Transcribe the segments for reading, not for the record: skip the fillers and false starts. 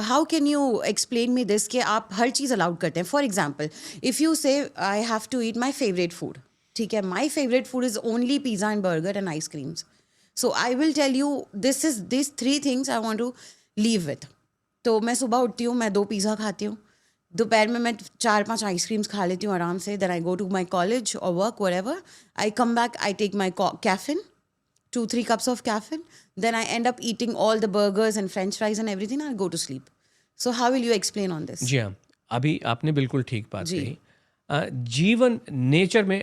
How can you explain me this कि आप हर चीज़ allowed करते हैं? For example, if you say I have to eat my favourite food, ठीक है, my favourite food is only pizza and burger and ice creams, so I will tell you this 3 things I want to leave with. तो मैं सुबह उठती हूँ, मैं 2 pizza खाती हूँ, दोपहर में मैं 4-5 आइसक्रीम्स खा लेती हूँ आराम से, then I go to my college और work whatever, I come back, I take my caffeine, 2-3 cups of caffeine, then I end up eating all the burgers and french fries and everything, I'll go to sleep. So how will you explain on this? जी हाँ, अभी आपने बिल्कुल ठीक बात जी. कही. जीवन nature में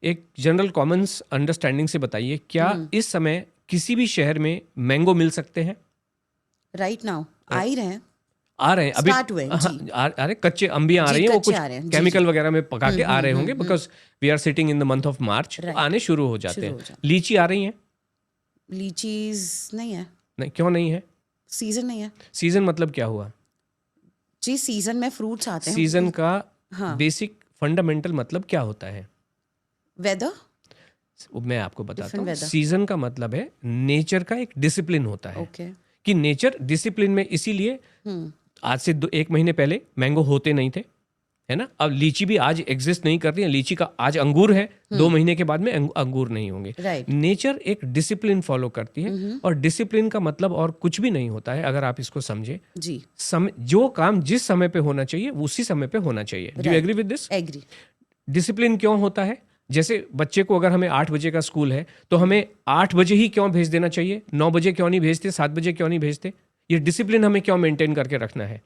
एक जनरल कॉमन्स अंडरस्टैंडिंग से बताइए, क्या इस समय किसी भी शहर में मैंगो मिल सकते हैं? Right now आ ही रहे हैं, आ रहे हैं अभी. Start हुए हैं, जी. आ रहे, कच्चे अंबियां आ जी, रही हैं, वो कच्चे कुछ आ रहे हैं, जी, केमिकल जी. वगैरह में पका के आ रहे होंगे, because we are sitting in the month of March, Right. आने शुरू हो जाते शुरू हो हैं. जाते लीची आ रही हैं? लीचीज नहीं है, नहीं, क्यों नहीं है? सीजन नहीं है सीजन मतलब क्या हुआ? जी. सीजन में फ्रूट्स आते हैं. सीजन का हाँ. बेसिक फंडामेंटल मतलब क्या होता है? वेदर. वो मैं आपको बताता Different हूँ. weather. सीजन का मतलब है नेचर का एक डिसिप्लिन होता है. ओके. कि नेचर डिसिप्लिन में, इसीलिए आज से 1 महीने पहले मैंगो होते नहीं थे, है ना. अब लीची भी आज एग्जिस्ट नहीं कर रही है. लीची का आज अंगूर है, 2 महीने के बाद में अंगूर नहीं होंगे. Right. नेचर एक डिसिप्लिन फॉलो करती है, और डिसिप्लिन का मतलब और कुछ भी नहीं होता है, अगर आप इसको समझे. जी. जो काम जिस समय पे होना चाहिए उसी समय पे होना चाहिए. Do you agree with this? Agree. Discipline क्यों होता है? जैसे बच्चे को अगर हमें 8 बजे का स्कूल है, तो हमें 8 बजे ही क्यों भेज देना चाहिए? 9 बजे क्यों नहीं भेजते? 7 बजे क्यों नहीं भेजते? ये डिसिप्लिन हमें क्यों मेंटेन करके रखना है?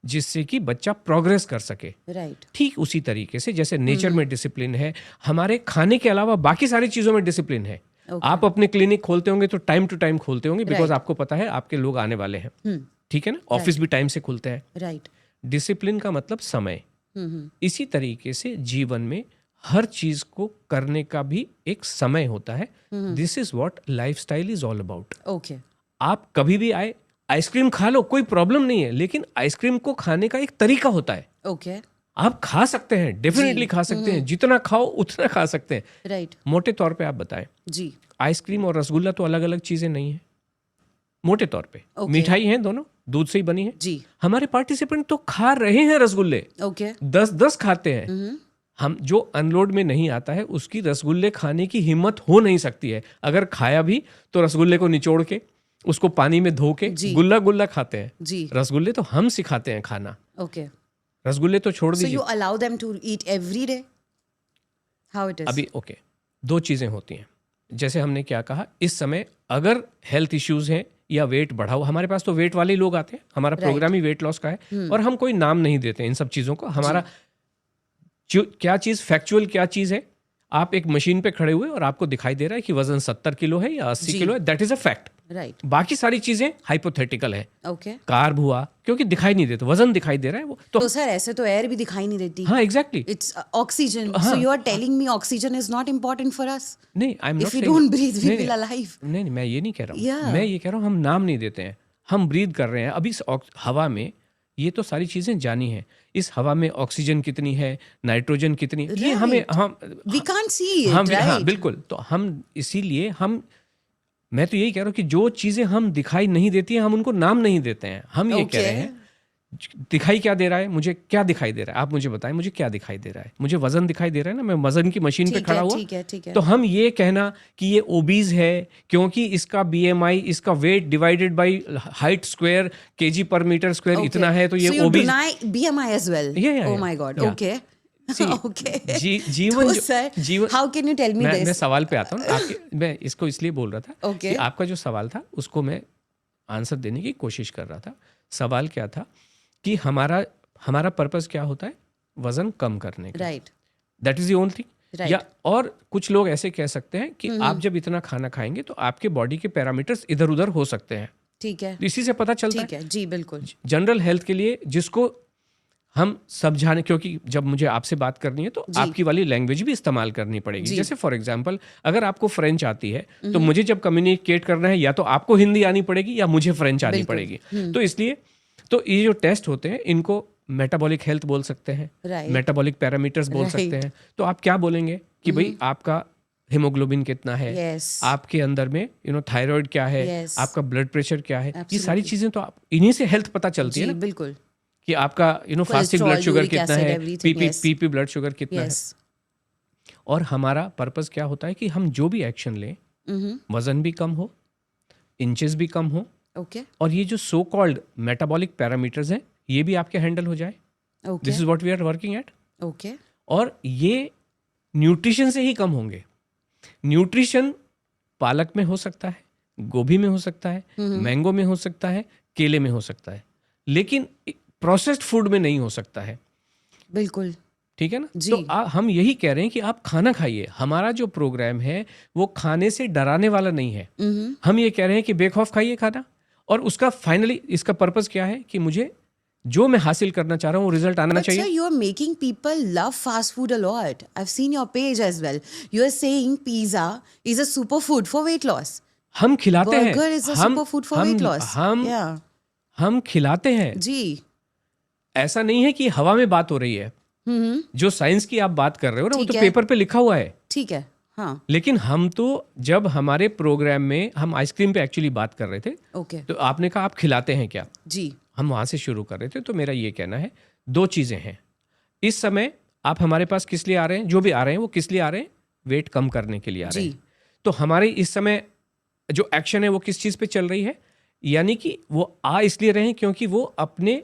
जिससे कि बच्चा प्रोग्रेस कर सके. राइट. ठीक उसी तरीके से जैसे नेचर में डिसिप्लिन है, हमारे खाने के अलावा बाकी सारी चीज़ों में डिसिप्लिन है. आप अपने क्लिनिक खोलते होंगे तो टाइम टू टाइम खोलते होंगे, बिकॉज आपको पता है आपके लोग आने वाले हैं. ठीक है ना. ऑफिस भी टाइम से खुलते हैं. राइट. डिसिप्लिन का मतलब समय. इसी तरीके से जीवन में हर चीज को करने का भी एक समय होता है. This is what lifestyle is all about. Okay. आप कभी भी आए, आइसक्रीम खा लो, कोई प्रॉब्लम नहीं है, लेकिन आइसक्रीम को खाने का एक तरीका होता है. ओके. आप खा सकते हैं, डेफिनेटली खा सकते हैं, जितना खाओ उतना खा सकते हैं. राइट. मोटे तौर पे आप बताएं, जी. आइसक्रीम और रसगुल्ला तो अलग अलग चीजें नहीं है. मोटे तौर पे Okay. मिठाई है, दोनों दूध से ही बनी है. जी. हमारे पार्टिसिपेंट तो खा रहे हैं रसगुल्ले, ओके. 10-10 खाते हैं. हम जो अनलोड में नहीं आता है उसकी रसगुल्ले खाने की हिम्मत हो नहीं सकती है. अगर खाया भी तो रसगुल्ले को निचोड़ के उसको पानी में धो के जी. गुल्ला गुल्ला खाते हैं. जी. रसगुल्ले तो हम सिखाते हैं खाना. ओके. रसगुल्ले तो छोड़ So दीजिए. you allow them to eat every day? How it is? अभी ओके, 2 चीजें होती हैं. जैसे हमने क्या कहा, इस समय अगर हेल्थ इश्यूज हैं या वेट बढ़ा हुआ, हमारे पास तो वेट वाले ही लोग आते हैं. हमारा प्रोग्राम ही वेट लॉस का है, और हम कोई नाम नहीं देते इन सब चीज़ों को. हमारा क्या चीज़ फैक्चुअल क्या चीज़ है, आप एक मशीन पे खड़े हुए और आपको दिखाई दे रहा है कि वजन 70 किलो है या 80 किलो है, that is a fact. Right. बाकी सारी चीज़ें हाइपोथेटिकल है. ओके. कार्ब हुआ, क्योंकि दिखाई नहीं देता, वजन दिखाई दे रहा है वो तो सर ऐसे तो एयर भी दिखाई नहीं देती. हाँ exactly. It's oxygen. So you are telling me oxygen is not important for us? नहीं, I am not If we don't breathe, we will alive. नहीं, मैं ये नहीं कह रहा हूँ. Yeah. मैं ये कह रहा हूँ हम नाम नहीं देते हैं, हम ब्रीद कर रहे हैं. अभी इस हवा में ये तो सारी चीजें जानी हैं. इस हवा में ऑक्सीजन कितनी है, नाइट्रोजन कितनी है, ये हमें We can't see it, हाँ right? बिल्कुल. तो हम इसीलिए मैं तो यही कह रहा हूँ कि जो चीजें हम दिखाई नहीं देती हैं हम उनको नाम नहीं देते हैं. हम ये कह रहे हैं दिखाई क्या दे रहा है, मुझे क्या दिखाई दे रहा है, आप मुझे बताएं मुझे क्या दिखाई दे रहा है. मुझे वजन दिखाई दे रहा है ना, मैं वजन की मशीन पे खड़ा हुआ. ठीक है. तो हम ये कहना कि ये ओबीज है क्योंकि इसका बीएमआई, इसका weight divided by height square KG पर मीटर स्क्वायर इतना है, तो ये obese. So you deny BMI as well? Yeah. Oh my God. Yeah. Okay. Okay. जीवन तो sir, how can you tell me this? मैं सवाल पे आता हूँ. मैं इसको इसलिए बोल रहा था Okay. कि आपका जो सवाल था उसको मैं आंसर देने की कोशिश कर रहा था. सवाल क्या था कि हमारा पर्पस क्या होता है, वजन कम करने का. Right. That is the only thing. Right. या और कुछ लोग ऐसे कह सकते हैं कि आप जब इतना खाना खाएंगे तो आपके बॉडी के पैरामीटर्स इधर उधर हो सकते हैं. ठीक है. इसी से पता चलता ठीक है. जी बिल्कुल. जनरल हेल्थ के लिए जिसको हम समझाने, क्योंकि जब मुझे आपसे बात करनी है तो आपकी वाली लैंग्वेज भी इस्तेमाल करनी पड़ेगी. जैसे फॉर एग्जांपल अगर आपको फ्रेंच आती है तो मुझे जब कम्युनिकेट करना है या तो आपको हिंदी आनी पड़ेगी या मुझे फ्रेंच आनी पड़ेगी. तो इसलिए तो ये जो टेस्ट होते हैं इनको मेटाबॉलिक हेल्थ बोल सकते हैं, Right. मेटाबॉलिक पैरामीटर्स बोल सकते हैं. तो आप क्या बोलेंगे कि भाई आपका हेमोग्लोबिन कितना है, Yes. आपके अंदर में थायराइड क्या है, Yes. आपका ब्लड प्रेशर क्या है, ये सारी Absolutely. चीजें तो आप इन्हीं से हेल्थ पता चलती है जी ना, बिल्कुल. कि आपका fasting blood Cholesterol, sugar uric कितना acid, है, everything, yes. PP blood sugar कितना Yes. है। और हमारा पर्पस क्या होता है कि हम जो भी एक्शन लें, वजन भी कम हो, इंचेस भी कम हो, Okay. और ये जो सो कॉल्ड मेटाबॉलिक पैरामीटर्स हैं ये भी आपके हैंडल हो जाए। Okay. This is what we are working at. Okay. और ये न्यूट्रिशन से ही कम होंगे। न्यूट्रिशन पालक में हो सकता है, गोभी में हो सकता है, मैंगो में हो सकता है, केले में हो सकता है, लेकिन प्रोसेस्ड फूड में नहीं हो सकता है। बिल्कुल. ठीक है ना? जी. तो हम यही कह रहे हैं कि आप खाना खाइए। हमारा जो प्रोग्राम है वो खाने से डराने वाला नहीं है। हम ये कह रहे हैं कि बेक ऑफ खाइए खाना, और उसका फाइनली इसका पर्पस क्या है कि मुझे जो मैं हासिल करना चाह रहा हूँ वो रिजल्ट आना But चाहिए। sir, you are making people love fast food a lot. I've seen your page as well. You are saying pizza is a superfood for weight loss. हम खिलाते हैं। Burger is a superfood for weight loss. Yeah. हम खिलाते हैं। जी. ऐसा नहीं है कि हवा में बात हो रही है। जो साइंस की आप बात कर रहे हो ना, वो ठीक तो है. पेपर पे लिखा हुआ है। ठीक है. हाँ. लेकिन हम तो जब हमारे प्रोग्राम में हम आइसक्रीम पे एक्चुअली बात कर रहे थे, Okay. तो आपने कहा आप खिलाते हैं क्या? जी. हम वहां से शुरू कर रहे थे। तो मेरा ये कहना है, दो चीजें हैं। इस समय आप हमारे पास किस लिए आ रहे हैं? जो भी आ रहे हैं वो किस लिए आ रहे हैं? वेट कम करने के लिए आ रहे जी. हैं। तो हमारी इस समय जो एक्शन है वो किस चीज पे चल रही है? यानी कि वो आ इसलिए रहे हैं क्योंकि वो अपने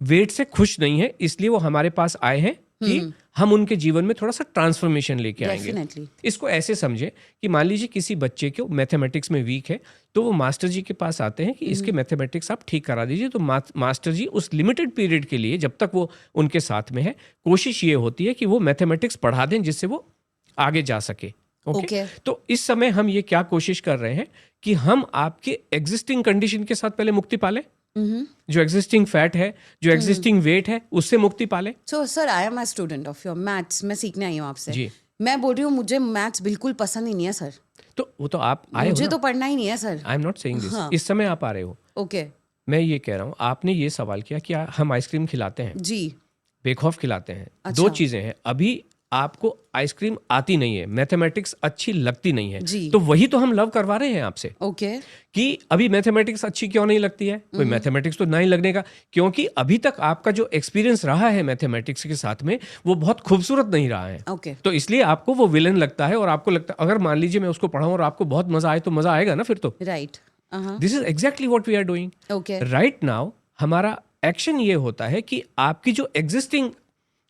वेट से खुश नहीं है, इसलिए वो हमारे पास आए हैं कि हम उनके जीवन में थोड़ा सा ट्रांसफॉर्मेशन लेके आएंगे। Definitely. इसको ऐसे समझे कि मान लीजिए किसी बच्चे को मैथमेटिक्स में वीक है, तो वो मास्टर जी के पास आते हैं कि इसके मैथमेटिक्स आप ठीक करा दीजिए। तो मास्टर जी उस लिमिटेड पीरियड के लिए, जब तक वो उनके साथ में है, कोशिश ये होती है कि वो मैथमेटिक्स पढ़ा दें जिससे वो आगे जा सके। Okay. तो इस समय हम ये क्या कोशिश कर रहे हैं कि हम आपके एग्जिस्टिंग कंडीशन के साथ पहले मुक्ति पाले, जो एग्जिस्टिंग फैट है, जो एग्जिस्टिंग वेट है, उससे मुक्ति पाले। So sir, I am a student of your maths. मैं सीखने आई हूँ आपसे. जी। मैं बोल रही हूँ मुझे मैथ्स बिल्कुल पसंद ही नहीं है सर. तो वो तो आप आए हो मुझे ना। तो पढ़ना ही नहीं है sir. I am not saying this. हाँ. इस समय आप आ रहे हो। Okay. मैं ये कह रहा हूँ, आपने ये सवाल किया कि हम आइसक्रीम खिलाते हैं, जी. बेक ऑफ खिलाते हैं। अच्छा. दो चीजें हैं। अभी आपको आइसक्रीम आती नहीं है, मैथमेटिक्स अच्छी लगती नहीं है, जी. तो वही तो हम लव करवा रहे हैं आपसे Okay. कि अभी मैथमेटिक्स अच्छी क्यों नहीं लगती है। कोई मैथमेटिक्स तो नहीं लगने का, क्योंकि अभी तक आपका जो एक्सपीरियंस रहा है मैथमेटिक्स के साथ में वो बहुत खूबसूरत नहीं रहा है। Okay. तो इसलिए आपको वो विलन लगता है, और आपको लगता है अगर मान लीजिए मैं उसको पढ़ाऊं और आपको बहुत मजा आए तो मजा आएगा ना फिर तो। Right. This is exactly what we are doing Okay. Right now. हमारा एक्शन ये होता है कि आपकी जो एग्जिस्टिंग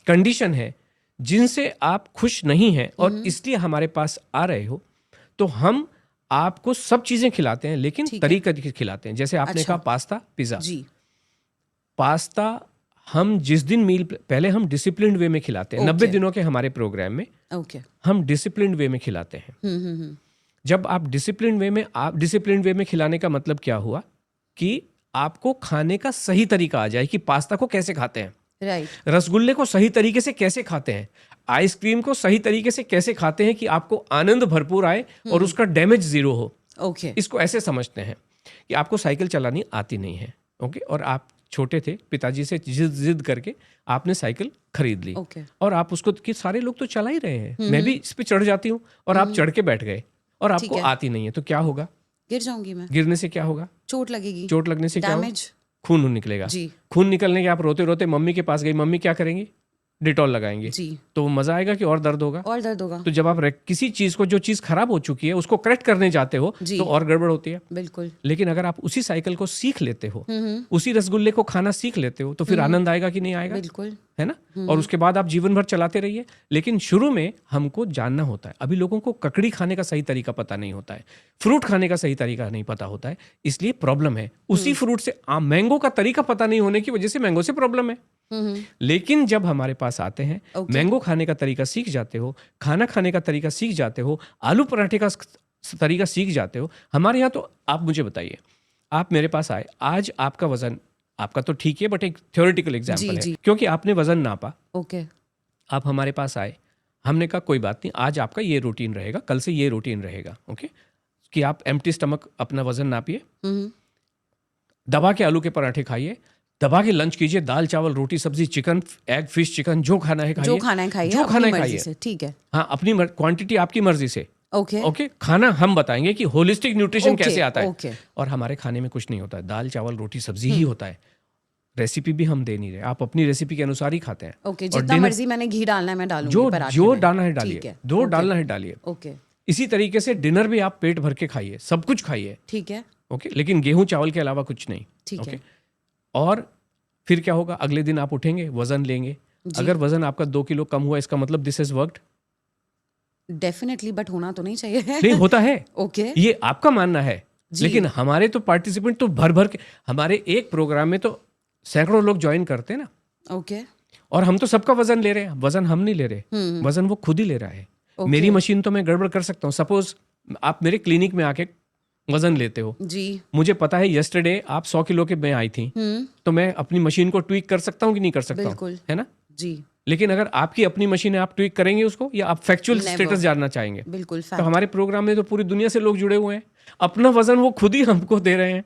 कंडीशन है, जिनसे आप खुश नहीं हैं और इसलिए हमारे पास आ रहे हो, तो हम आपको सब चीजें खिलाते हैं, लेकिन ठीक है. तरीका खिलाते हैं। जैसे आपने अच्छा. कहा पास्ता, पिज्जा। जी. पास्ता हम जिस दिन मील पहले हम डिसिप्लिन्ड वे में खिलाते हैं। 90 Okay. दिनों के हमारे प्रोग्राम में Okay. हम डिसिप्लिन्ड वे में खिलाते हैं। जब आप डिसिप्लिन वे में खिलाने का मतलब क्या हुआ कि आपको खाने का सही तरीका आ जाए कि पास्ता को कैसे खाते हैं, Right. रसगुल्ले को सही तरीके से कैसे खाते हैं, आइसक्रीम को सही तरीके से कैसे खाते हैं कि आपको आनंद भरपूर आए और उसका डैमेज जीरो हो। Okay. इसको ऐसे समझते हैं कि आपको साइकिल चलानी आती नहीं है, ओके, और आप छोटे थे, पिताजी से जिद करके आपने साइकिल खरीद ली, Okay. और आप उसको, कि सारे लोग तो चला ही रहे हैं, मैं भी इस पे चढ़ जाती हूँ, और आप चढ़ के बैठ गए और ठीक आपको है. आती नहीं है, तो क्या होगा? गिर जाऊंगी मैं. गिरने से क्या होगा? चोट लगेगी. चोट लगने से क्या होगा? Damage. खून निकलेगा। जी. खून निकलने के आप रोते रोते मम्मी के पास गई, मम्मी क्या करेंगी? डिटॉल लगाएंगे। जी. तो वो मजा आएगा कि और दर्द होगा? और दर्द होगा. तो जब आप किसी चीज को, जो चीज खराब हो चुकी है, उसको करेक्ट करने जाते हो जी. तो और गड़बड़ होती है। बिल्कुल. लेकिन अगर आप उसी साइकिल को सीख लेते हो, उसी रसगुल्ले को खाना सीख लेते हो, तो फिर आनंद आएगा कि नहीं आएगा? बिल्कुल. है ना? और उसके बाद आप जीवन भर चलाते रहिए। लेकिन शुरू में हमको जानना होता है। अभी लोगों को ककड़ी खाने का सही तरीका पता नहीं होता है, फ्रूट खाने का सही तरीका नहीं पता होता है, इसलिए प्रॉब्लम है। उसी फ्रूट से मैंगो का तरीका पता नहीं होने की वजह से मैंगो से प्रॉब्लम है। लेकिन जब हमारे पास आते हैं, Okay. मैंगो खाने का तरीका सीख जाते हो, खाना खाने का तरीका सीख जाते हो, आलू पराठे का तरीका सीख जाते हो। हमारे यहाँ तो आप मुझे बताइए, आप मेरे पास आए, आज आपका वजन, आपका तो ठीक है, बट एक थ्योरेटिकल एग्जांपल है, जी. क्योंकि आपने वजन नापा, Okay. आप हमारे पास आए, हमने कहा कोई बात नहीं, आज आपका ये रूटीन रहेगा, कल से ये रूटीन रहेगा, ओके, कि आप एम्प्टी स्टमक अपना वजन नापिए, दबा के आलू के पराठे खाइए, दबा के लंच कीजिए, दाल चावल रोटी सब्जी चिकन एग फिश चिकन जो खाना है खाइए, जो खाना है खाइए, जो खाना है अपनी मर्जी खाइए। से, ठीक है। हाँ, अपनी क्वांटिटी आपकी मर्जी से। ओके ओके, खाना हम बताएंगे कि होलिस्टिक न्यूट्रिशन ओके, कैसे आता है। ओके। और हमारे खाने में कुछ नहीं होता है, दाल चावल रोटी सब्जी ही होता है। रेसिपी भी हम दे नहीं रहे, आप अपनी रेसिपी के अनुसार ही खाते हैं। ओके, और जितना dinner- मर्जी मैंने घी डालना है मैं डालूंगी जो पराठे जो में। डालना है ठीक डालिए, है, जो ओके, डालना है डालिए। ओके, इसी तरीके से डिनर भी आप पेट भर के खाइए, सब कुछ खाइए। ठीक है, ओके, लेकिन गेहूं चावल के अलावा कुछ नहीं। ठीक ओके, है। और फिर क्या होगा, अगले दिन आप उठेंगे, वजन लेंगे। जी। अगर वजन आपका 2 किलो कम हुआ, इसका मतलब this is worked. Definitely, but होना तो नहीं चाहिए। नहीं होता है, ओके, ये आपका मानना है। जी। लेकिन हमारे तो पार्टिसिपेंट तो भर भर के, हमारे एक प्रोग्राम में तो सैकड़ों लोग ज्वाइन करते हैं ना। ओके, और हम तो सबका वजन ले रहे हैं, वजन हम नहीं ले रहे, वजन वो खुद ही ले रहा है। ओके। मेरी मशीन तो मैं गड़बड़ कर सकता हूँ। सपोज आप मेरे क्लिनिक में आके वजन लेते हो, जी, मुझे पता है यस्टरडे आप 100 किलो के में आई थी, तो मैं अपनी मशीन को ट्वीक कर सकता हूँ कि नहीं कर सकता हूँ, बिल्कुल। है ना। जी, लेकिन अगर आपकी अपनी मशीन है, आप ट्वीक करेंगे उसको, या आप फैक्चुअल Never. स्टेटस जानना चाहेंगे? बिल्कुल तो हमारे प्रोग्राम में तो पूरी दुनिया से लोग जुड़े हुए हैं, अपना वजन वो खुद ही हमको दे रहे हैं।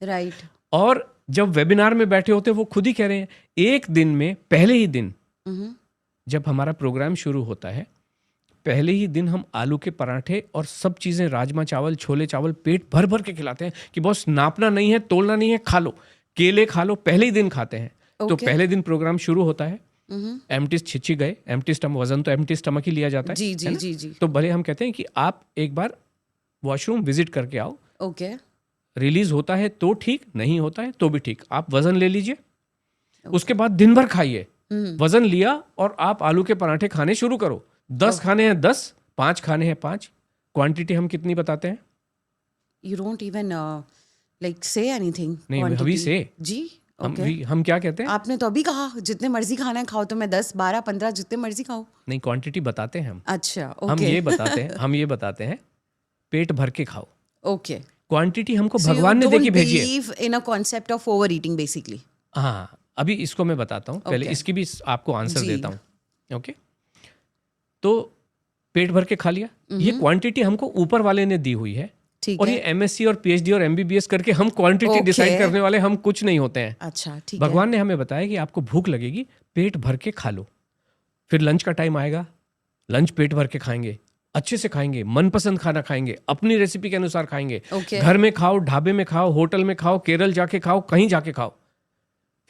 राइट। और जब वेबिनार में बैठे होते हैं वो खुद ही कह रहे हैं, एक दिन में पहले ही दिन जब हमारा प्रोग्राम शुरू होता है, पहले ही दिन हम आलू के पराठे और सब चीज़ें, राजमा चावल छोले चावल पेट भर भर के खिलाते हैं कि बॉस नापना नहीं है, तोलना नहीं है, खा लो, केले खा लो, पहले ही दिन खाते हैं। तो Okay. पहले दिन प्रोग्राम शुरू होता है, एम्प्टी छिछी गए, एम्प्टी स्टमक, वजन तो एम्प्टी स्टमक ही लिया जाता है। जी, है जी, ना? जी, जी। तो भले हम कहते हैं कि आप एक बार वॉशरूम विजिट करके आओ, ओके, रिलीज होता है तो ठीक, नहीं होता है तो भी ठीक, आप वजन ले लीजिए। उसके बाद दिन भर खाइए, वजन लिया और आप आलू के पराठे खाने शुरू करो। 10 खाने हैं 10, 5 खाने हैं 5। क्वांटिटी हम कितनी बताते हैं? You don't even like say anything. नहीं, अभी से जी, हम ओके। हम क्या कहते हैं? आपने तो अभी कहा जितने मर्जी खाना है खाओ, तो मैं 10 12 15 जितने मर्जी खाओ। नहीं, क्वांटिटी बताते हैं हम। अच्छा, हम ओके, ये बताते हैं पेट भर के खाओ। ओके। क्वांटिटी हमको भगवान ने देखी भेजी है। Believe in a concept of over eating basically. हाँ, अभी इसको मैं बताता हूँ, पहले Okay. इसकी भी आपको आंसर जी। देता हूँ। ओके, तो पेट भर के खा लिया, ये क्वांटिटी हमको ऊपर वाले ने दी हुई है। ठीक और है। ये एमएससी और पीएचडी और एमबीबीएस करके हम क्वांटिटी Okay. डिसाइड करने वाले हम कुछ नहीं होते हैं। अच्छा, ठीक है। भगवान ने हमें बताया कि आपको भूख लगेगी, पेट भर के खा लो। फिर लंच का टाइम आएगा, लंच पेट भर के खाएंगे, अच्छे से खाएंगे, मनपसंद खाना खाएंगे, अपनी रेसिपी के अनुसार खाएंगे। Okay. घर में खाओ, ढाबे में खाओ, होटल में खाओ, केरल जाके खाओ, कहीं जाके खाओ।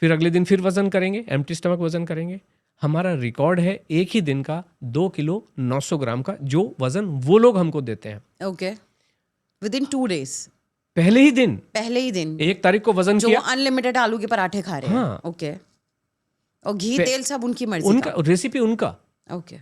फिर अगले दिन फिर वजन करेंगे, एम्प्टी स्टमक वजन करेंगे। हमारा रिकॉर्ड है एक ही दिन का 2 किलो 900 ग्राम का, जो वजन वो लोग हमको देते हैं ओके, विद इन 2 days, पहले ही दिन। पहले ही दिन, 1 तारीख को वजन जो किया, अनलिमिटेड आलू के पराठे खा रहे हैं। हाँ। ओके, और घी तेल सब उनकी मर्जी उनका रेसिपी उनका। का। ओके,